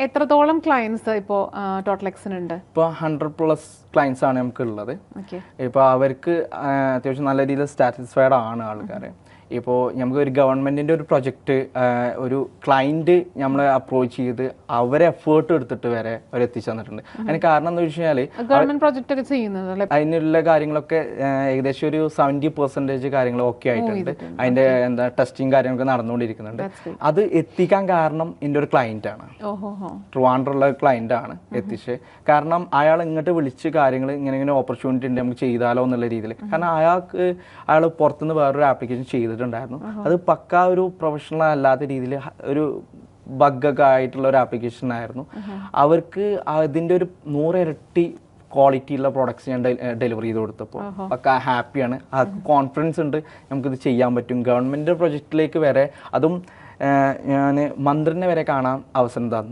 എത്രത്തോളം ക്ലയൻസ് ഇപ്പോൾ ടോട്ടലെക്സിനുണ്ട്? ഇപ്പോൾ 100+ ക്ലയൻസ് ആണ് നമുക്ക് ഉള്ളത്. ഇപ്പോൾ അവർക്ക് അത്യാവശ്യം നല്ല രീതിയിൽ സാറ്റിസ്ഫൈഡ് ആണ് ആൾക്കാർ. ഇപ്പോൾ നമുക്ക് ഒരു ഗവൺമെൻറ്റിൻ്റെ ഒരു പ്രൊജക്റ്റ് ഒരു ക്ലയൻറ്റ് നമ്മളെ അപ്രോച്ച് ചെയ്ത് അവരെ എഫേർട്ട് എടുത്തിട്ട് വരെ അവർ എത്തിച്ചു തന്നിട്ടുണ്ട്. അതിന് കാരണം എന്താ വെച്ച് കഴിഞ്ഞാൽ ഗവൺമെന്റ് പ്രൊജക്റ്റ് ഒക്കെ ചെയ്യുന്നത് അതിനുള്ള കാര്യങ്ങളൊക്കെ ഏകദേശം ഒരു 70% കാര്യങ്ങൾ ഓക്കെ ആയിട്ടുണ്ട്. അതിൻ്റെ ടെസ്റ്റിങ് കാര്യങ്ങളൊക്കെ നടന്നുകൊണ്ടിരിക്കുന്നുണ്ട്. അത് എത്തിക്കാൻ കാരണം എൻ്റെ ഒരു ക്ലയൻറ്റാണ്, ട്രിവാൻഡ്രമുള്ള ക്ലയൻ്റ് ആണ് എത്തിച്ച്. കാരണം അയാൾ ഇങ്ങോട്ട് വിളിച്ച് കാര്യങ്ങൾ ഇങ്ങനെ ഓപ്പർച്യൂണിറ്റി ഉണ്ട് നമുക്ക് ചെയ്താലോ എന്നുള്ള രീതിയിൽ. കാരണം അയാൾ പുറത്തുനിന്ന് വേറൊരു ആപ്ലിക്കേഷൻ ചെയ്തിട്ടുണ്ടായിരുന്നു. അത് പക്കാ ഒരു പ്രൊഫഷണൽ അല്ലാത്ത രീതിയിൽ ഒരു ബഗ്ഗൊക്കെ ആയിട്ടുള്ള ഒരു ആപ്ലിക്കേഷൻ ആയിരുന്നു. അവർക്ക് അതിൻ്റെ ഒരു 100 ഇരട്ടി ക്വാളിറ്റിയുള്ള പ്രോഡക്ട്സ് ഞാൻ ഡെലിവറി ചെയ്ത് കൊടുത്തപ്പോൾ പക്ക ഹാപ്പിയാണ്. ആ കോൺഫിഡൻസ് ഉണ്ട് നമുക്കിത് ചെയ്യാൻ പറ്റും. ഗവൺമെൻറ് പ്രൊജക്റ്റിലേക്ക് വരെ അതും ഞാൻ മന്ത്രിനെ വരെ കാണാൻ അവസരം തന്നു.